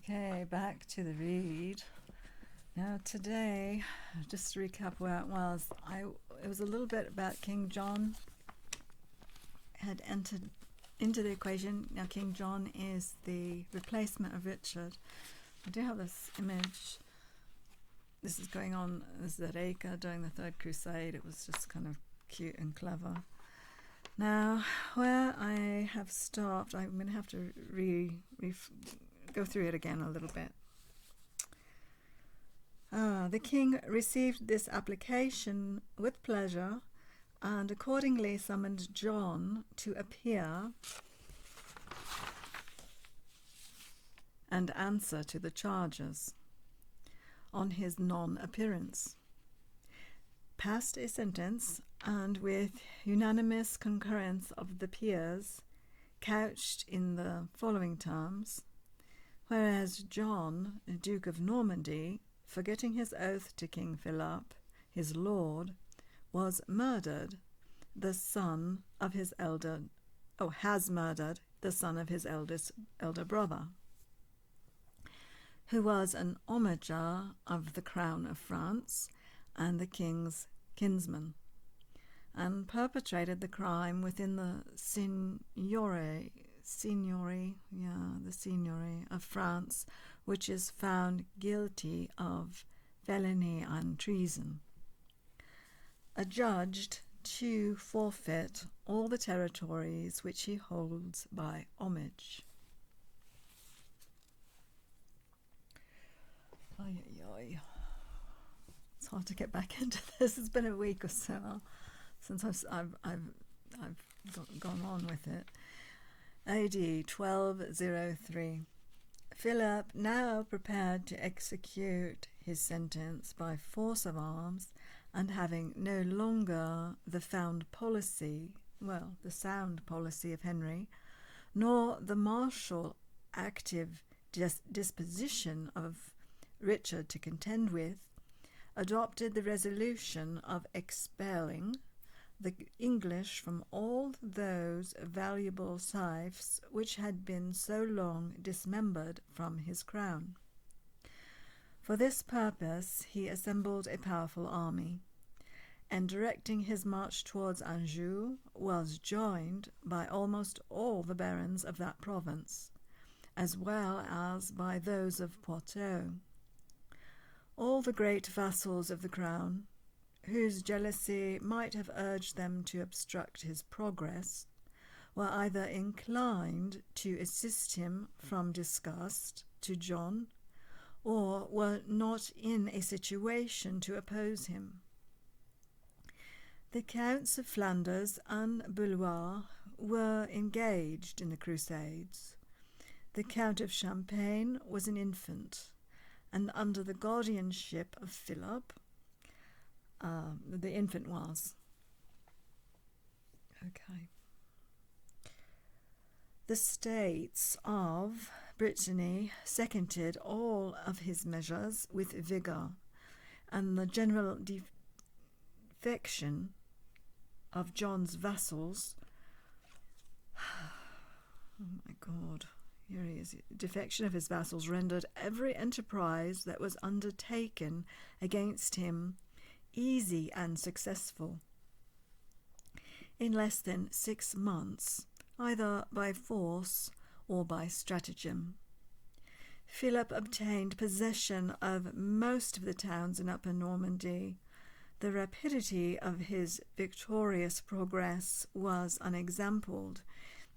Okay, back to the read. Now today, just to recap where it was, it was a little bit about King John had entered into the equation. Now King John is the replacement of Richard. I do have this image. This is going on as Zayvra during the Third Crusade. It was just kind of cute and clever. Now, where I have stopped, I'm going to have to go through it again a little bit. The king received this application with pleasure and accordingly summoned John to appear and answer to the charges. On his non-appearance, passed a sentence, and with unanimous concurrence of the peers, couched in the following terms: whereas John, Duke of Normandy, forgetting his oath to King Philip, his lord, was murdered, the son of his has murdered the son of his elder brother, who was an homager of the crown of France and the king's kinsman, and perpetrated the crime within the signory of France, which is found guilty of felony and treason, adjudged to forfeit all the territories which he holds by homage. It's hard to get back into this. It's been a week or so since I've gone on with it. AD 1203. Philip, now prepared to execute his sentence by force of arms, and having no longer the sound policy of Henry, nor the martial active disposition of Richard to contend with, adopted the resolution of expelling the English from all those valuable fiefs which had been so long dismembered from his crown. For this purpose he assembled a powerful army, and directing his march towards Anjou, was joined by almost all the barons of that province, as well as by those of Poitou. All the great vassals of the crown, whose jealousy might have urged them to obstruct his progress, were either inclined to assist him from disgust to John, or were not in a situation to oppose him. The counts of Flanders and Blois were engaged in the Crusades. The Count of Champagne was an infant, and under the guardianship of Philip, the infant was. Okay. The states of Brittany seconded all of his measures with vigour, and the general defection of John's vassals defection of his vassals rendered every enterprise that was undertaken against him easy and successful. In less than 6 months, either by force or by stratagem, Philip obtained possession of most of the towns in Upper Normandy. The rapidity of his victorious progress was unexampled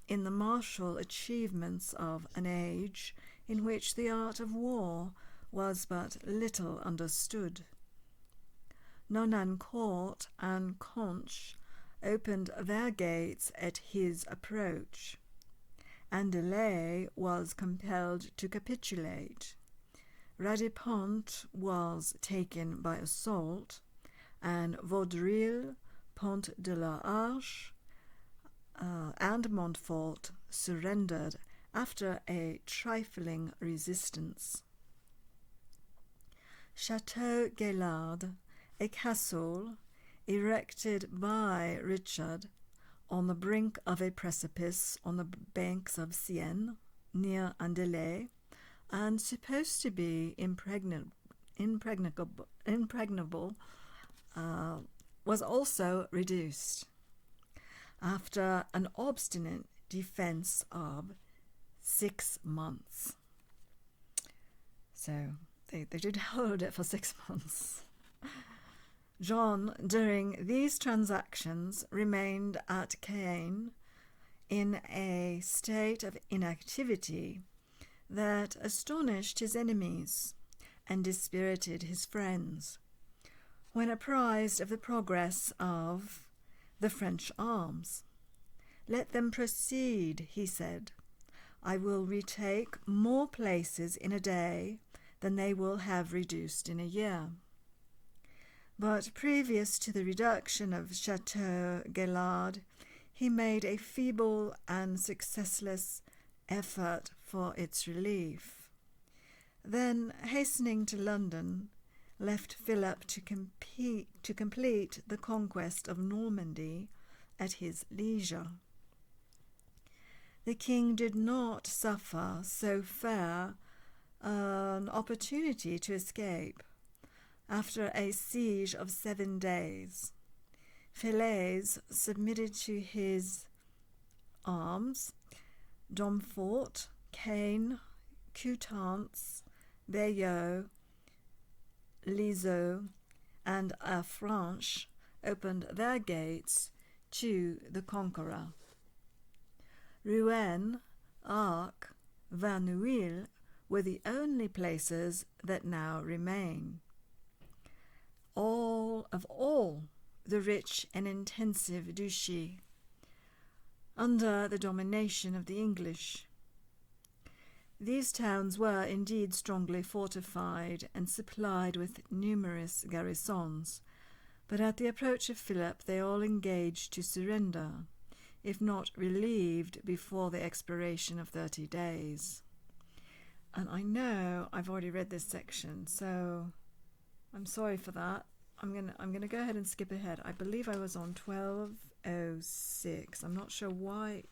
in the martial achievements of an age in which the art of war was but little understood. Nonancourt and Conches opened their gates at his approach. Andalais was compelled to capitulate. Radipont was taken by assault, and Vaudreuil, Pont de la Arche, and Montfort surrendered after a trifling resistance. Chateau Gaillard, a castle erected by Richard on the brink of a precipice on the banks of Seine, near Andalais, and supposed to be impregnable, was also reduced after an obstinate defense of 6 months. So they did hold it for 6 months. John, during these transactions, remained at Caen in a state of inactivity that astonished his enemies and dispirited his friends. When apprised of the progress of the French arms, "Let them proceed," he said. "I will retake more places in a day than they will have reduced in a year." But previous to the reduction of Chateau Gaillard, he made a feeble and successless effort for its relief. Then, hastening to London, left Philip to complete the conquest of Normandy at his leisure. The king did not suffer so fair an opportunity to escape. After a siege of 7 days, Falaise submitted to his arms Domfort, Caen, Coutances, Bayeux, Lizeau, and Affranche opened their gates to the conqueror. Rouen, Arques, Verneuil were the only places that now remain. All the rich and intensive duchy, under the domination of the English. These towns were indeed strongly fortified and supplied with numerous garrisons, but at the approach of Philip they all engaged to surrender, if not relieved before the expiration of 30 days. And I know I've already read this section, so I'm sorry for that. I'm gonna go ahead and skip ahead. I believe I was on 1206. I'm not sure why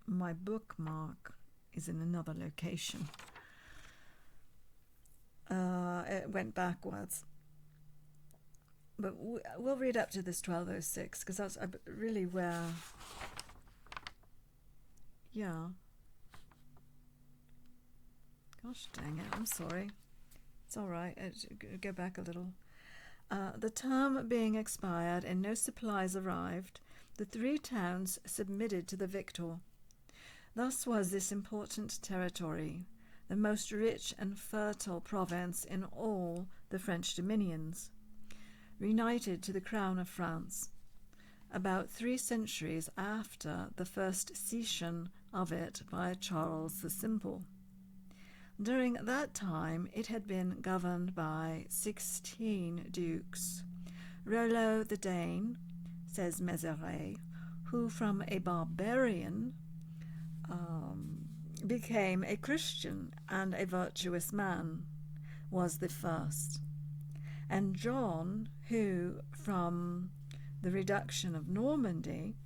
my bookmark is in another location. It went backwards. But we'll read up to this 1206 because that's really where, yeah. Gosh dang it, I'm sorry. It's all right. Go back a little. The term being expired and no supplies arrived, the 3 towns submitted to the victor. Thus was this important territory, the most rich and fertile province in all the French dominions, reunited to the crown of France, about 3 centuries after the first cession of it by Charles the Simple. During that time it had been governed by 16 dukes. Rollo the Dane, says Mézeray, who from a barbarian became a Christian and a virtuous man, was the first. And John, who from the reduction of Normandy,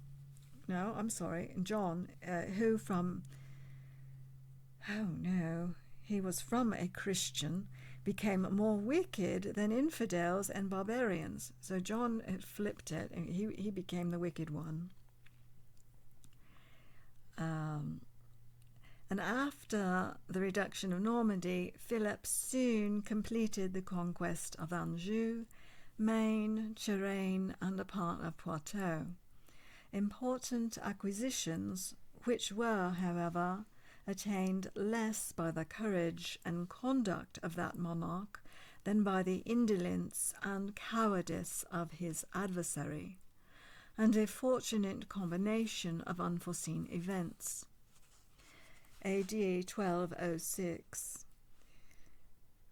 he was from a Christian, became more wicked than infidels and barbarians. So John had flipped it, and he became the wicked one. And after the reduction of Normandy, Philip soon completed the conquest of Anjou, Maine, Touraine, and a part of Poitou. Important acquisitions, which were, however, attained less by the courage and conduct of that monarch than by the indolence and cowardice of his adversary, and a fortunate combination of unforeseen events. A.D. 1206.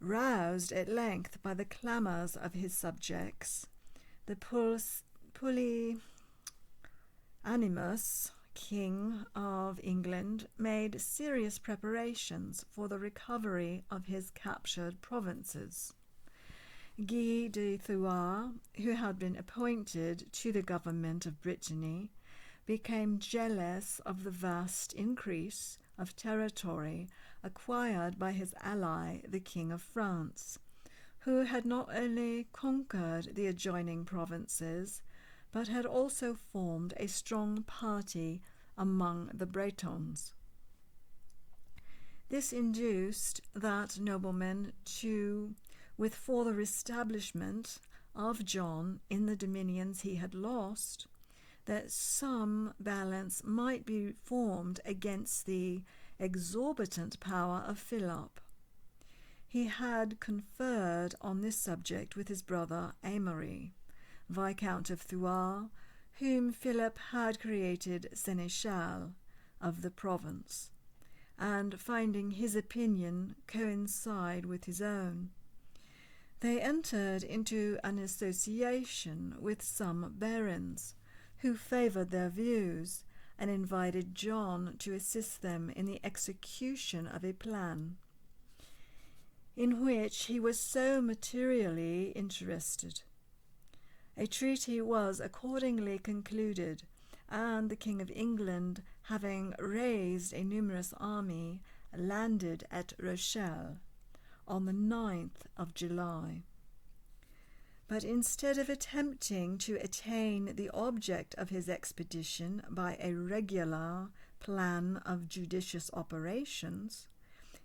Roused at length by the clamours of his subjects, the pusillanimous King of England made serious preparations for the recovery of his captured provinces. Guy de Thouars, who had been appointed to the government of Brittany, became jealous of the vast increase of territory acquired by his ally, the King of France, who had not only conquered the adjoining provinces, but had also formed a strong party among the Bretons. This induced that nobleman to, with further establishment of John in the dominions he had lost, that some balance might be formed against the exorbitant power of Philip. He had conferred on this subject with his brother Aimery, Viscount of Thouars, whom Philip had created seneschal of the province, and finding his opinion coincide with his own, they entered into an association with some barons who favoured their views and invited John to assist them in the execution of a plan in which he was so materially interested. A treaty was accordingly concluded, and the King of England, having raised a numerous army, landed at Rochelle on the 9th of July. But instead of attempting to attain the object of his expedition by a regular plan of judicious operations,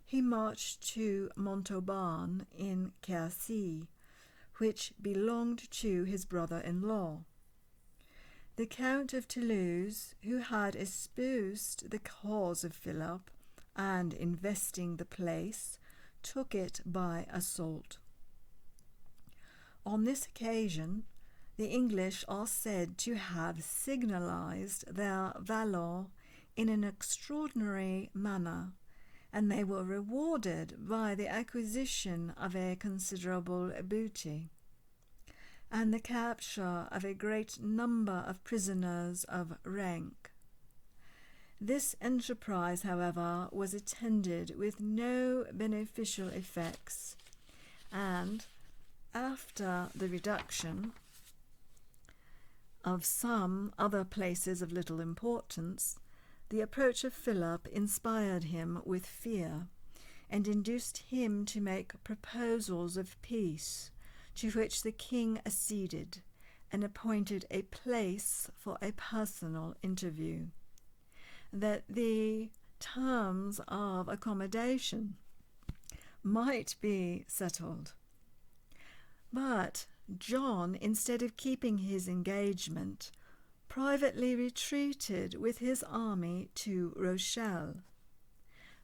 he marched to Montauban in Quercy, which belonged to his brother-in-law. The Count of Toulouse, who had espoused the cause of Philip and investing the place, took it by assault. On this occasion, the English are said to have signalized their valour in an extraordinary manner, and they were rewarded by the acquisition of a considerable booty, and the capture of a great number of prisoners of rank. This enterprise, however, was attended with no beneficial effects, and after the reduction of some other places of little importance, the approach of Philip inspired him with fear, and induced him to make proposals of peace, to which the king acceded, and appointed a place for a personal interview, that the terms of accommodation might be settled. But John, instead of keeping his engagement, privately retreated with his army to Rochelle.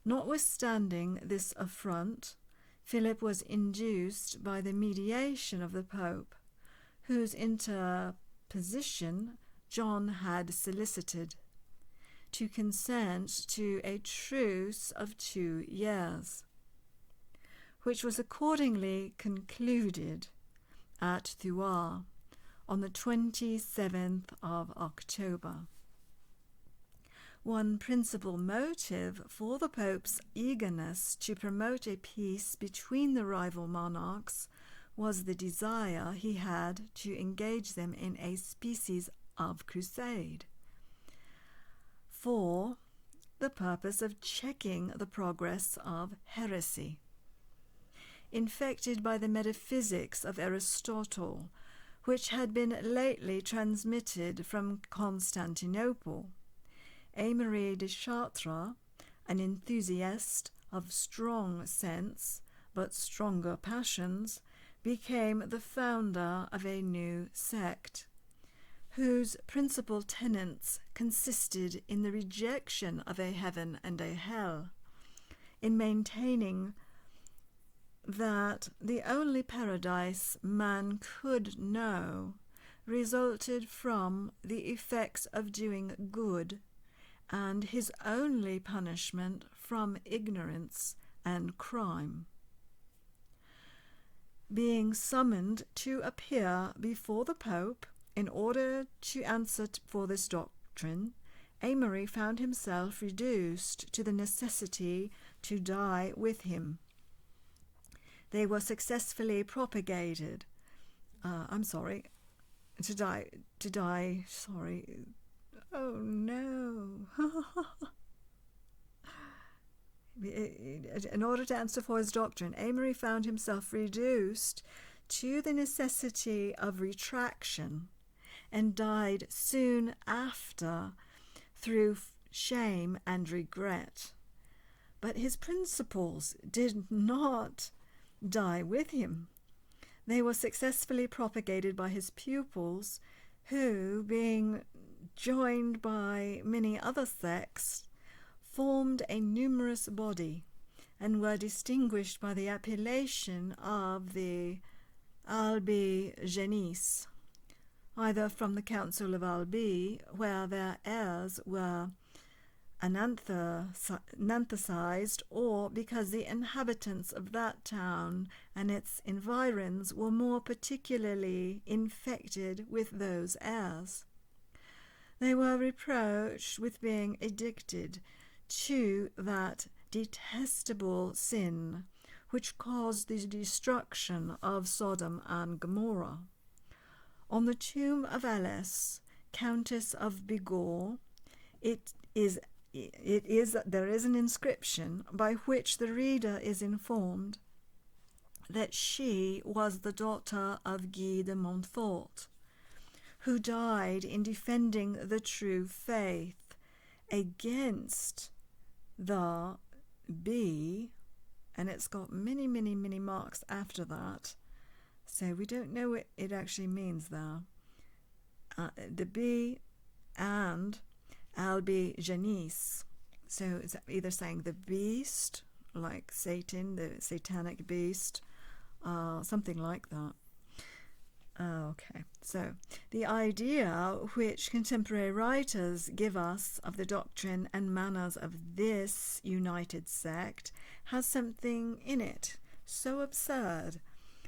Notwithstanding this affront, Philip was induced by the mediation of the Pope, whose interposition John had solicited, to consent to a truce of 2 years, which was accordingly concluded at Thouars on the 27th of October. One principal motive for the Pope's eagerness to promote a peace between the rival monarchs was the desire he had to engage them in a species of crusade, for the purpose of checking the progress of heresy, infected by the metaphysics of Aristotle, which had been lately transmitted from Constantinople. Aimery de Chartres, an enthusiast of strong sense but stronger passions, became the founder of a new sect, whose principal tenets consisted in the rejection of a heaven and a hell, in maintaining that the only paradise man could know resulted from the effects of doing good, and his only punishment from ignorance and crime. Being summoned to appear before the Pope in order to answer for this doctrine, Aimery found himself reduced to the necessity to die with him. They were successfully propagated. To die. Oh no. In order to answer for his doctrine, Amory found himself reduced to the necessity of retraction and died soon after through shame and regret. But his principles did not die with him. They were successfully propagated by his pupils, who, being joined by many other sects, formed a numerous body and were distinguished by the appellation of the Albigenses, either from the Council of Albi, where their heirs were anathematized, or because the inhabitants of that town and its environs were more particularly infected with those heirs. They were reproached with being addicted to that detestable sin which caused the destruction of Sodom and Gomorrah. On the tomb of Alice, Countess of Bigorre, there is an inscription by which the reader is informed that she was the daughter of Guy de Montfort, who died in defending the true faith against the B, and it's got many, many, many marks after that, so we don't know what it actually means there. The B and Albigenses. So it's either saying the beast, like Satan, the satanic beast, something like that. Okay, so the idea which contemporary writers give us of the doctrine and manners of this united sect has something in it so absurd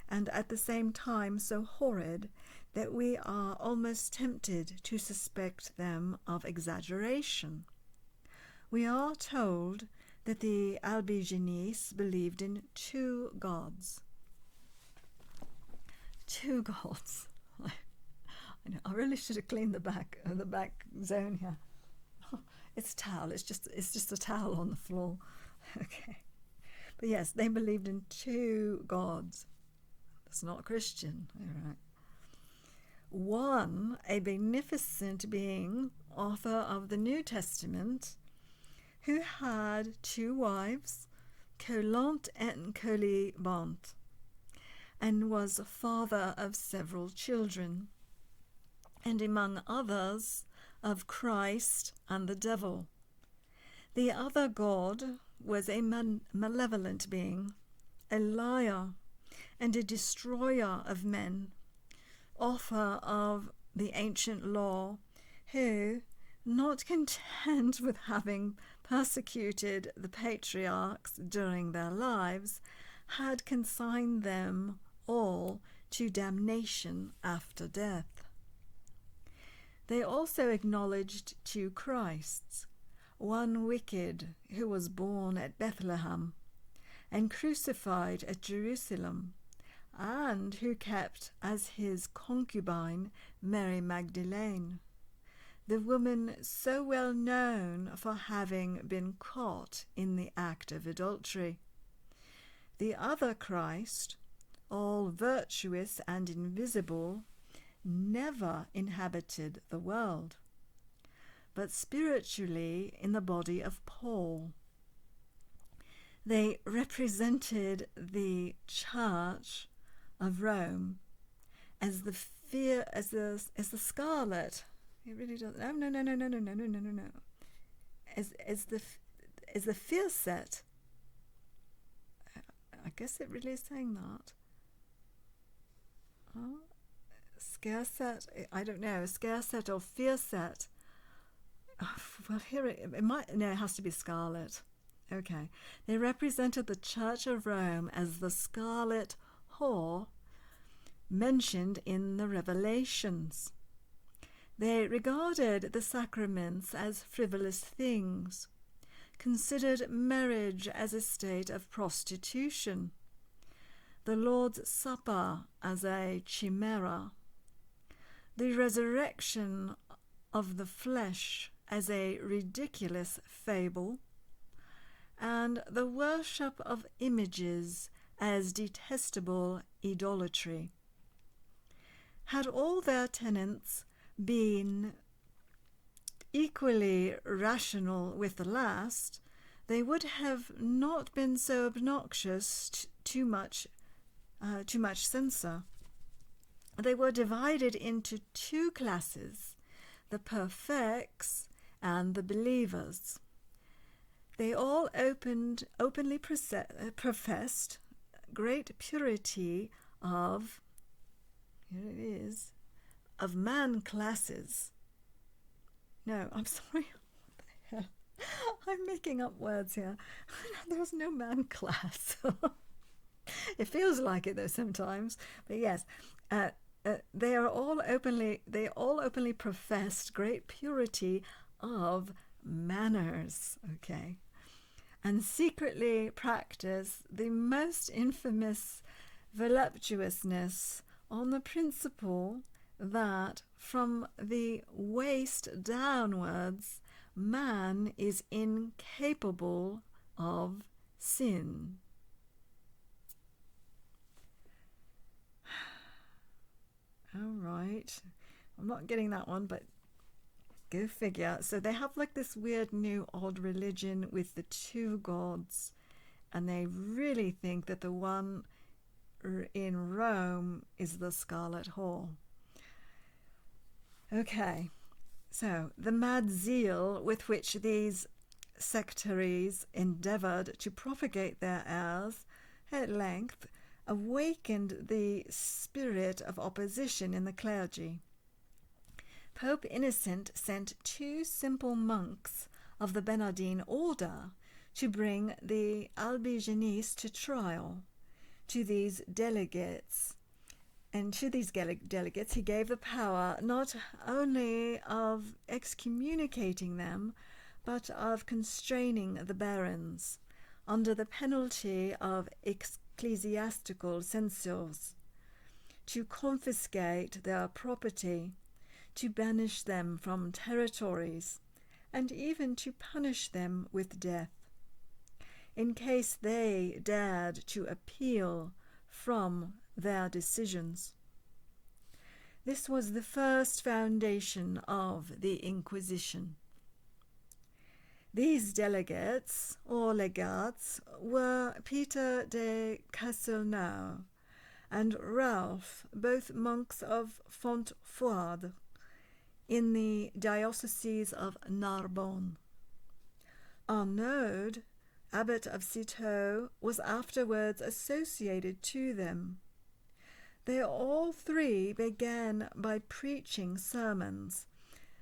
and at the same time so horrid that we are almost tempted to suspect them of exaggeration. We are told that the Albigenses believed in two gods. Two gods. I know. I really should have cleaned the back zone here. It's a towel. It's just a towel on the floor. Okay. But yes, they believed in two gods. That's not Christian. All right. One, a beneficent being, author of the New Testament, who had two wives, Colante and Colibante, and was father of several children, and among others of Christ and the devil. The other god was a malevolent being, a liar, and a destroyer of men, author of the ancient law, who, not content with having persecuted the patriarchs during their lives, had consigned them all to damnation after death. They also acknowledged two Christs, one wicked who was born at Bethlehem and crucified at Jerusalem, and who kept as his concubine Mary Magdalene, the woman so well known for having been caught in the act of adultery. The other Christ, all virtuous and invisible, never inhabited the world, but spiritually in the body of Paul. They represented the Church of Rome as the scarlet. It really does. No. As the fiercet. I guess it really is saying that. Scarcet. I don't know. Scarcet or fiercet. Well, here it might. No, it has to be scarlet. Okay. They represented the Church of Rome as the scarlet whore mentioned in the Revelations. They regarded the sacraments as frivolous things, considered marriage as a state of prostitution, the Lord's Supper as a chimera, the resurrection of the flesh as a ridiculous fable, and the worship of images as detestable idolatry. Had all their tenets been equally rational with the last, they would have not been so obnoxious too much censor. They were divided into two classes, the perfects and the believers. They all openly professed great purity of, here it is, of man classes. No, I'm sorry. What the hell? I'm making up words here. There's no man class. It feels like it though sometimes. But yes, they all openly professed great purity of manners. Okay. And secretly practice the most infamous voluptuousness on the principle that from the waist downwards man is incapable of sin. All right. I'm not getting that one, but go figure. So they have like this weird new odd religion with the two gods, and they really think that the one in Rome is the Scarlet Whore. Okay, so the mad zeal with which these sectaries endeavoured to propagate their errors at length awakened the spirit of opposition in the clergy. Pope Innocent sent 2 simple monks of the Bernardine order to bring the Albigenese to trial. To these delegates he gave the power not only of excommunicating them, but of constraining the barons, under the penalty of ecclesiastical censures, to confiscate their property, to banish them from territories, and even to punish them with death, in case they dared to appeal from their decisions. This was the first foundation of the Inquisition. These delegates, or legats, were Peter de Castelnau and Ralph, both monks of Fontfroide, in the diocese of Narbonne. Arnaud, abbot of Citeaux, was afterwards associated to them. They all 3 began by preaching sermons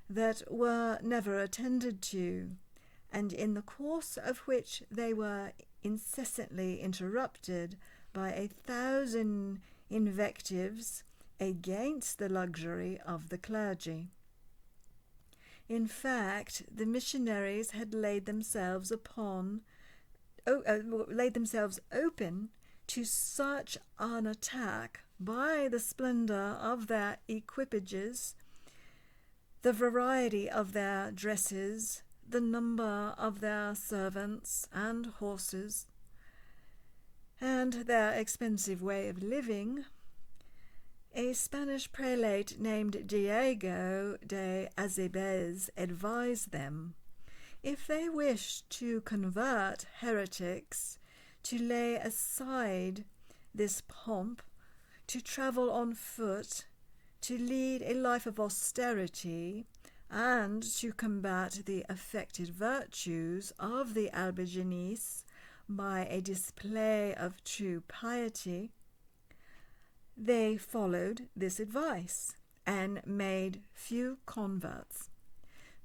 that were never attended to, and in the course of which they were incessantly interrupted by 1,000 invectives against the luxury of the clergy. In fact, the missionaries had laid themselves open to such an attack by the splendour of their equipages, the variety of their dresses, the number of their servants and horses, and their expensive way of living. A Spanish prelate named Diego de Azebes advised them, if they wished to convert heretics, to lay aside this pomp, to travel on foot, to lead a life of austerity, and to combat the affected virtues of the Albigenese by a display of true piety. They followed this advice and made few converts.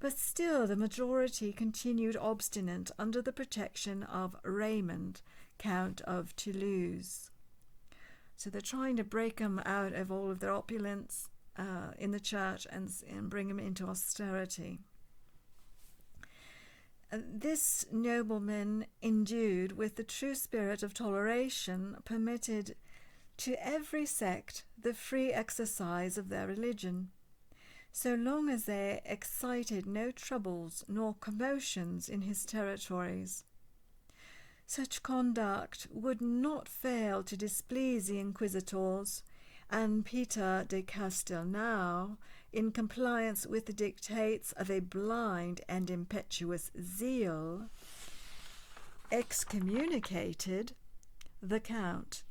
But still the majority continued obstinate under the protection of Raymond, Count of Toulouse. So they're trying to break them out of all of their opulence in the church and bring them into austerity. This nobleman, endued with the true spirit of toleration, permitted to every sect the free exercise of their religion, so long as they excited no troubles nor commotions in his territories. Such conduct would not fail to displease the inquisitors, and Peter de Castelnau, in compliance with the dictates of a blind and impetuous zeal, excommunicated the count,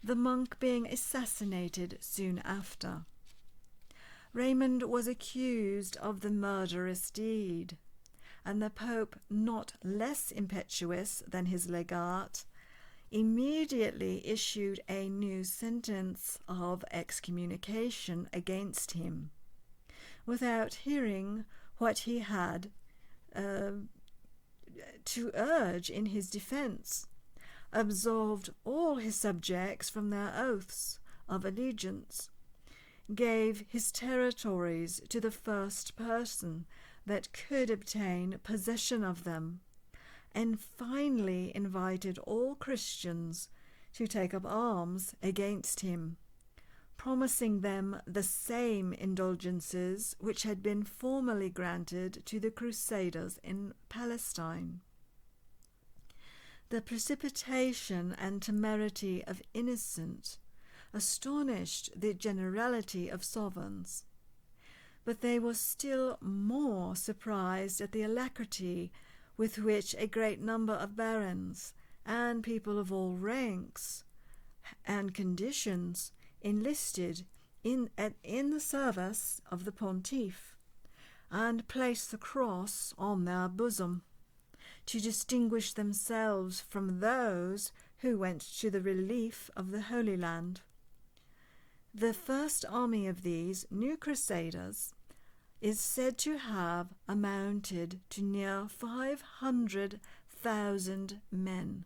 the monk being assassinated soon after. Raymond was accused of the murderous deed, and the Pope, not less impetuous than his legate, immediately issued a new sentence of excommunication against him, without hearing what he had to urge in his defence, absolved all his subjects from their oaths of allegiance, gave his territories to the first person that could obtain possession of them, and finally invited all Christians to take up arms against him, promising them the same indulgences which had been formerly granted to the Crusaders in Palestine. The precipitation and temerity of Innocent astonished the generality of sovereigns, but they were still more surprised at the alacrity with which a great number of barons and people of all ranks and conditions enlisted in the service of the pontiff, and placed the cross on their bosom, to distinguish themselves from those who went to the relief of the Holy Land. The first army of these new crusaders is said to have amounted to near 500,000 men.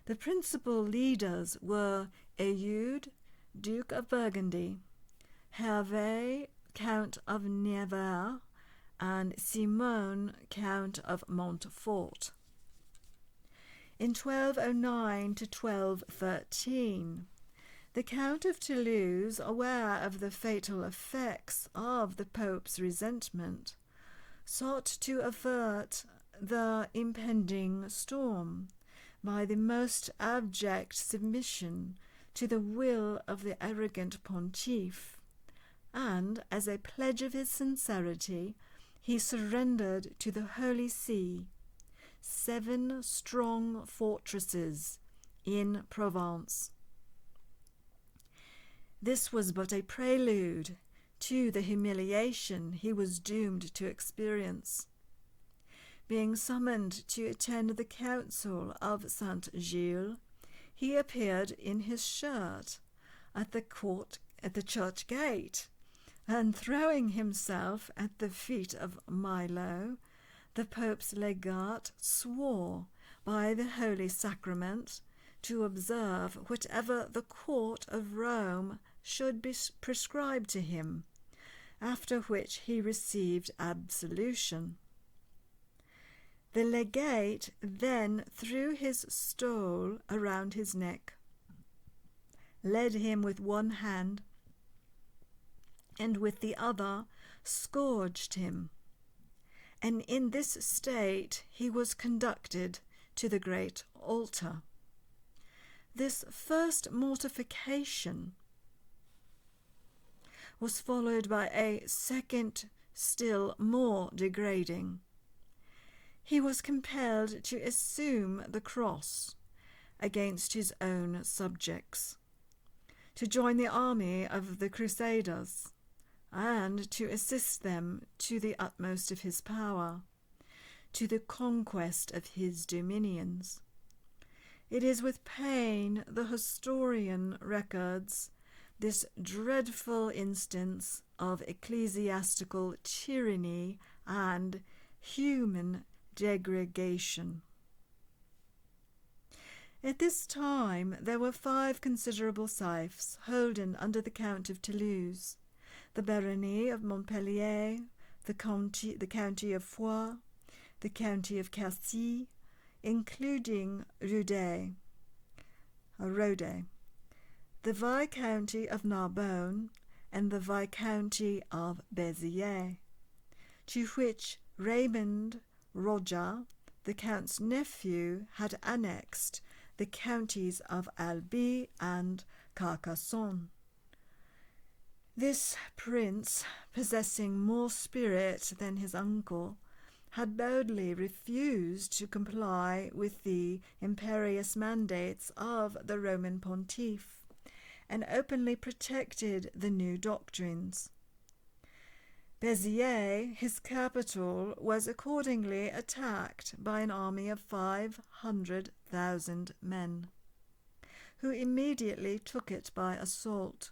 The principal leaders were Eudes, Duke of Burgundy, Hervé, Count of Nevers, and Simon, Count of Montfort. In 1209 to 1213, the Count of Toulouse, aware of the fatal effects of the Pope's resentment, sought to avert the impending storm by the most abject submission to the will of the arrogant pontiff, and, as a pledge of his sincerity, he surrendered to the Holy See 7 strong fortresses in Provence. This was but a prelude to the humiliation he was doomed to experience. Being summoned to attend the council of St. Gilles, he appeared in his shirt at the church gate, and throwing himself at the feet of Milo, the Pope's legate, swore by the Holy Sacrament to observe whatever the court of Rome should be prescribed to him, after which he received absolution. The legate then threw his stole around his neck, led him with one hand, and with the other scourged him, and in this state he was conducted to the great altar. This first mortification was followed by a second still more degrading. He was compelled to assume the cross against his own subjects, to join the army of the Crusaders, and to assist them to the utmost of his power, to the conquest of his dominions. It is with pain the historian records this dreadful instance of ecclesiastical tyranny and human degradation. At this time there were 5 considerable fiefs holden under the Count of Toulouse: the barony of Montpellier, the county of Foix, the county of Quercy, including Rodez, the viscounty of Narbonne, and the viscounty of Béziers, to which Raymond Roger, the Count's nephew, had annexed the counties of Albi and Carcassonne. This prince, possessing more spirit than his uncle, had boldly refused to comply with the imperious mandates of the Roman pontiff, and openly protected the new doctrines. Béziers, his capital, was accordingly attacked by an army of 500,000 men, who immediately took it by assault.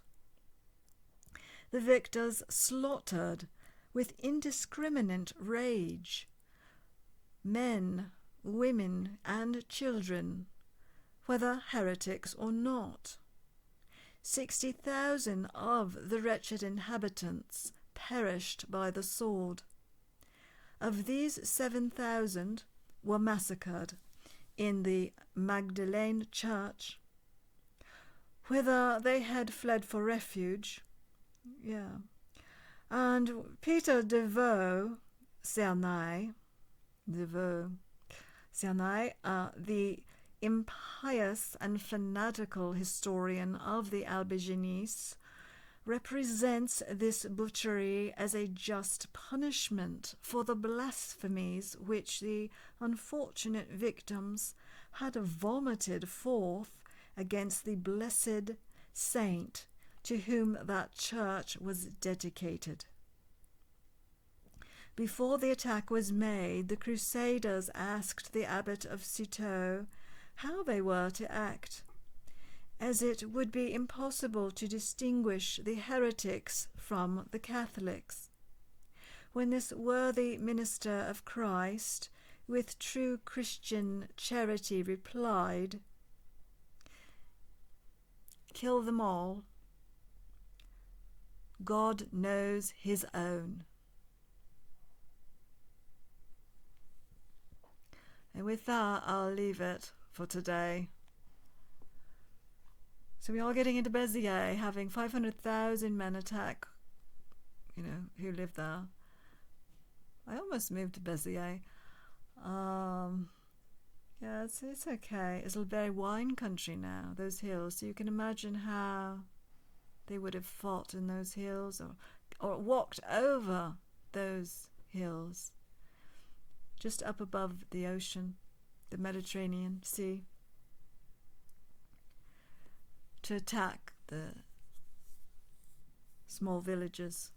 The victors slaughtered with indiscriminate rage men, women, and children, whether heretics or not. 60,000 of the wretched inhabitants perished by the sword. Of these, 7,000 were massacred in the Magdalene Church, whither they had fled for refuge. And Peter de Vaux Cernay, the impious and fanatical historian of the Albigenese, represents this butchery as a just punishment for the blasphemies which the unfortunate victims had vomited forth against the blessed saint to whom that church was dedicated. Before the attack was made, the Crusaders asked the abbot of Citeaux how they were to act, as it would be impossible to distinguish the heretics from the Catholics. When this worthy minister of Christ, with true Christian charity, replied, "Kill them all. God knows his own." And with that, I'll leave it for today. So we are getting into Béziers, having 500,000 men attack, who live there. I almost moved to Béziers. It's okay. It's a very wine country now, those hills. So you can imagine how they would have fought in those hills or walked over those hills, just up above the ocean, the Mediterranean Sea, to attack the small villages.